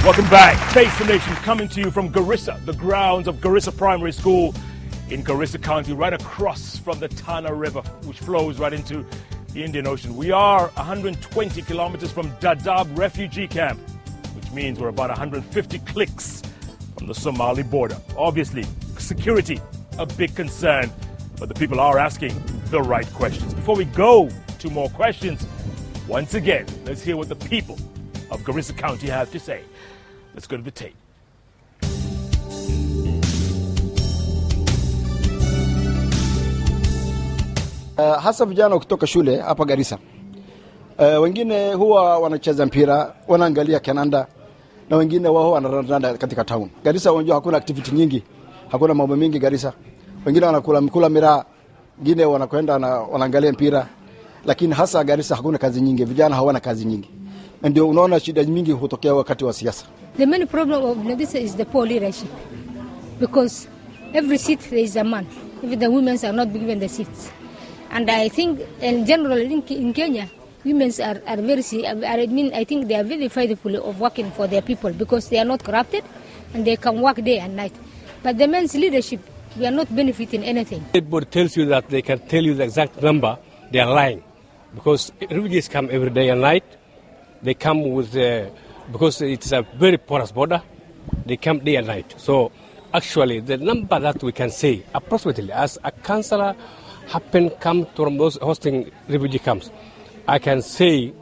Welcome back. Face the Nation coming to you from Garissa, the grounds of Garissa Primary School in Garissa County, right across from the Tana River, which flows right into the Indian Ocean. We are 120 kilometers from Dadaab refugee camp, which means we're about 150 clicks from the Somali border. Obviously, security, a big concern, but the people are asking the right questions. Before we go to more questions, once again, let's hear what the people of Garissa County have to say. Let's go to the tape. Hasa vijana kutoka shule hapa Garissa. Wengine huwa wanacheza mpira, wanaangalia kananda, na wengine wao wanaranda katika town. Garissa unajua hakuna activity nyingi, hakuna mambo mengi Garissa. Wengine wanakula miraa, wengine wanakwenda na wanaangalia mpira. Lakini hasa Garissa hakuna kazi nyingi, vijana hawana kazi nyingi. Ndio unaona shida nyingi hutokea wakati wa siasa. The main problem of Garissa is the poor leadership. Because every seat there is a man. Even the women are not given the seats. And I think in general in Kenya, women are very, I think they are very faithful of working for their people because they are not corrupted and they can work day and night. But the men's leadership, we are not benefiting anything. Everybody tells you that they can tell you the exact number, they are lying. Because refugees come every day and night. They come with, because it's a very porous border, they come day and night. So actually the number that we can say, approximately, as a councillor come from those hosting refugee camps, I can say,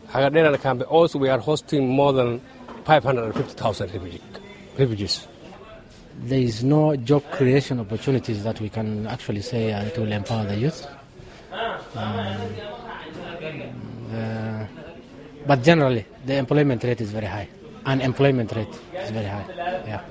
Hagadera camp, also we are hosting more than 550,000 refugees. There is no job creation opportunities that we can actually say it will empower the youth. But generally, the employment rate is very high. Unemployment rate is very high. Yeah.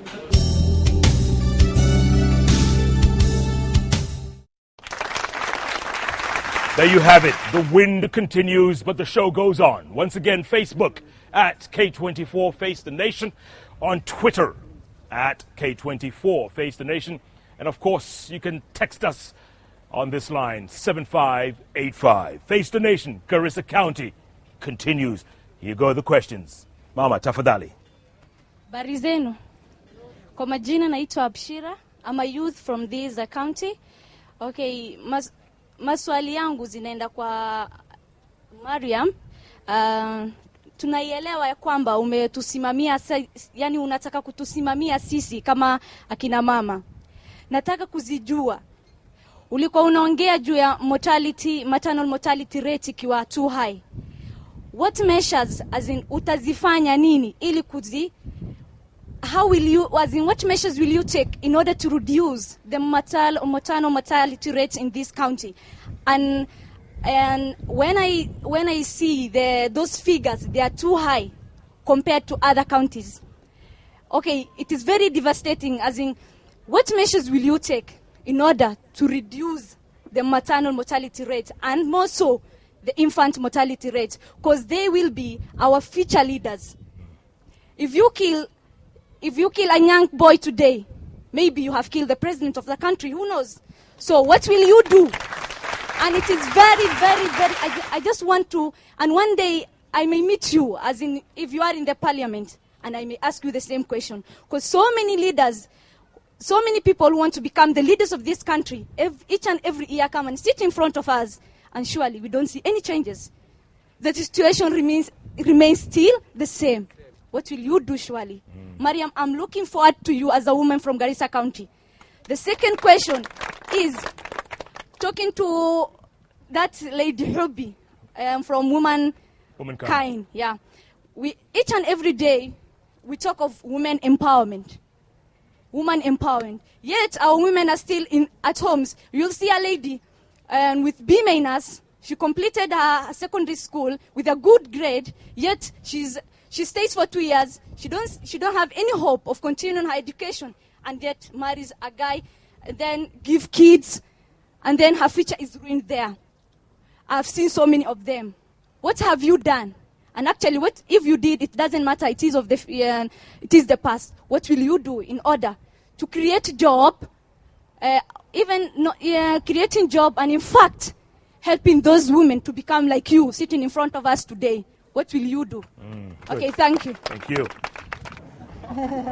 There you have it. The wind continues, but the show goes on. Once again, Facebook at K24 Face the Nation, on Twitter at K24 Face the Nation, and of course, you can text us on this line, 7585. Face the Nation, Garissa County continues. Here go the questions. Mama, tafadhali. Habari zenu. Kwa majina naitwa Abshira. I'm a youth from this county. Okay, maswali yangu zinaenda kwa Mariam. Tunaielewa ya kwamba umetusimamia, yani unataka kutusimamia sisi kama akina mama. Nataka kuzijua. Ulikuwa unaongea juu ya maternal mortality rate ikiwa too high. What measures, as in, utazifanya nini ili what measures will you take in order to reduce the maternal mortality rate in this county? And when I see those figures, they are too high compared to other counties. Okay, it is very devastating, as in, what measures will you take in order to reduce the maternal mortality rate and more so the infant mortality rate, because they will be our future leaders. If you kill a young boy today, maybe you have killed the president of the country, who knows? So what will you do? And it is very, very, very, I just want to, and one day I may meet you, as in if you are in the parliament, and I may ask you the same question. Because so many leaders, so many people want to become the leaders of this country, each and every year come and sit in front of us, and surely we don't see any changes. The situation remains still the same. What will you do, surely? Mariam, I'm looking forward to you as a woman from Garissa County. The second question is, talking to that lady Hubby from Womankind. Yeah. Each and every day, we talk of women empowerment. Woman empowerment. Yet our women are still at homes. You'll see a lady with B minus. She completed her secondary school with a good grade. Yet she stays for 2 years. She don't have any hope of continuing her education, and yet marries a guy, and then give kids, and then her future is ruined there. I've seen so many of them. What have you done? And actually, what if you did? It doesn't matter. It is the past. What will you do in order to create job, creating job, and in fact, helping those women to become like you, sitting in front of us today? What will you do? Good. Okay, thank you. Thank you.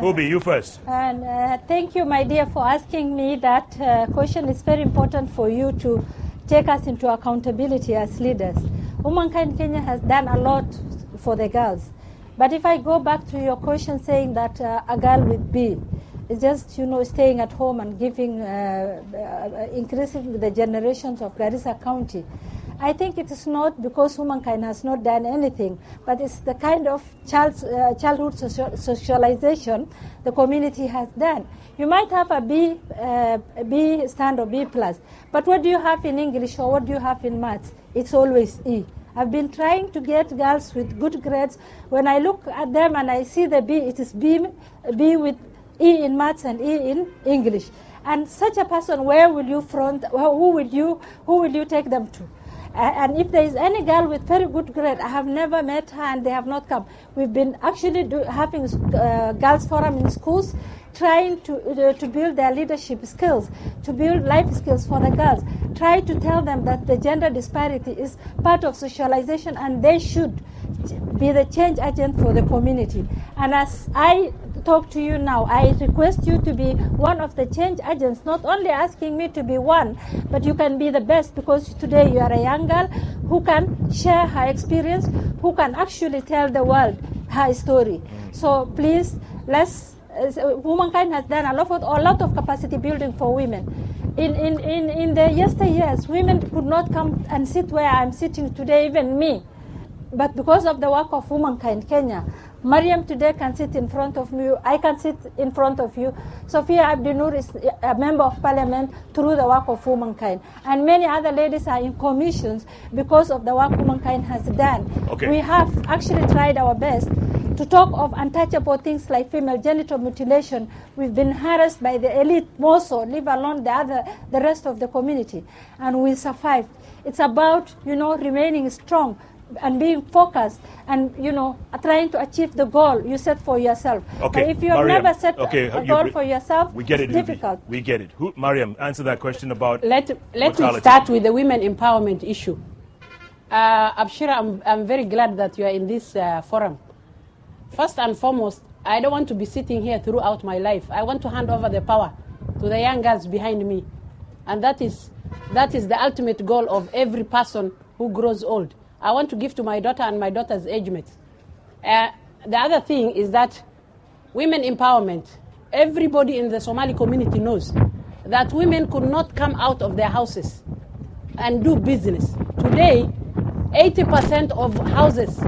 Hubi, you first. And thank you, my dear, for asking me that question. It's very important for you to take us into accountability as leaders. Womankind Kenya has done a lot for the girls. But if I go back to your question saying that a girl with B is just, staying at home and giving, increasing the generations of Garissa County, I think it is not because womankind has not done anything, but it's the kind of childhood socialization the community has done. You might have a B stand or B plus, but what do you have in English or what do you have in maths? It's always E. I've been trying to get girls with good grades. When I look at them and I see the B, it is B with E in maths and E in English. And such a person, where will you who will you take them to? And if there is any girl with very good grade, I have never met her and they have not come. We've been actually having girls forum in schools, trying to build their leadership skills, to build life skills for the girls, try to tell them that the gender disparity is part of socialization and they should be the change agent for the community. And as I talk to you now, I request you to be one of the change agents, not only asking me to be one, but you can be the best, because today you are a young girl who can share her experience, who can actually tell the world her story. So please, womankind has done a lot of capacity building for women. In the yesteryears, women could not come and sit where I'm sitting today, even me. But because of the work of Womankind Kenya, Mariam today can sit in front of me, I can sit in front of you. Sophia Abdinur is a member of parliament through the work of Womankind. And many other ladies are in commissions because of the work Womankind has done. Okay. We have actually tried our best to talk of untouchable things like female genital mutilation. We've been harassed by the elite more so, leave alone the rest of the community. And we survived. It's about, remaining strong and being focused and, trying to achieve the goal you set for yourself. Okay, but if you have Mariam, never set a goal for yourself, we get it's it, difficult. We get it. Mariam, answer that question about Let me start with the women empowerment issue. Abshira, I'm very glad that you are in this forum. First and foremost, I don't want to be sitting here throughout my life. I want to hand over the power to the young girls behind me. And that is the ultimate goal of every person who grows old. I want to give to my daughter and my daughter's age mates. The other thing is that women empowerment. Everybody in the Somali community knows that women could not come out of their houses and do business. Today, 80% of houses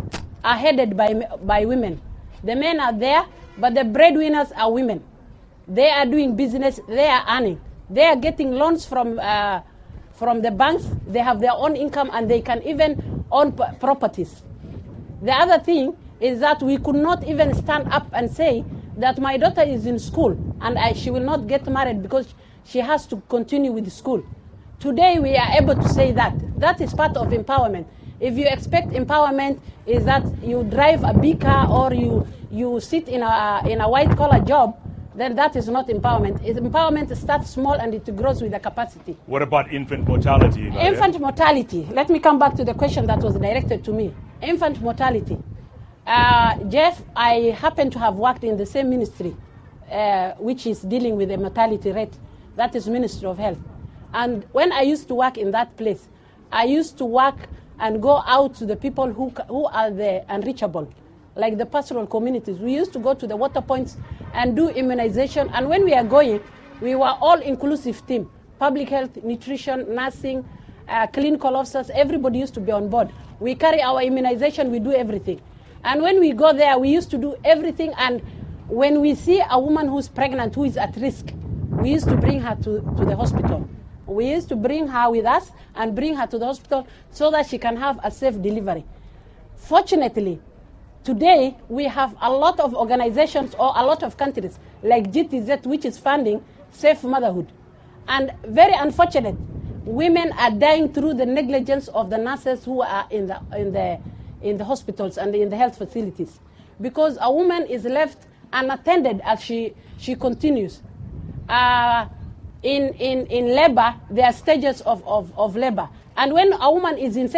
are headed by women. The men are there, but the breadwinners are women. They are doing business, they are earning. They are getting loans from the banks, they have their own income, and they can even own properties. The other thing is that we could not even stand up and say that my daughter is in school and she will not get married because she has to continue with school. Today we are able to say that. That is part of empowerment. If you expect empowerment is that you drive a big car or you sit in a white-collar job, then that is not empowerment. Empowerment starts small and it grows with the capacity. What about infant mortality? Infant mortality. Let me come back to the question that was directed to me. Infant mortality. Jeff, I happen to have worked in the same ministry which is dealing with the mortality rate. That is Ministry of Health. And when I used to work in that place, I used to work and go out to the people who are the unreachable, like the pastoral communities. We used to go to the water points and do immunization. And when we are going, we were all-inclusive team. Public health, nutrition, nursing, clinical officers, everybody used to be on board. We carry our immunization, we do everything. And when we go there, we used to do everything. And when we see a woman who's pregnant, who is at risk, we used to bring her to the hospital. We used to bring her with us and bring her to the hospital so that she can have a safe delivery. Fortunately, today we have a lot of organizations or a lot of countries like GTZ, which is funding safe motherhood. And very unfortunate, women are dying through the negligence of the nurses who are in the hospitals and in the health facilities, because a woman is left unattended as she continues. In labor, there are stages of labor, and when a woman is in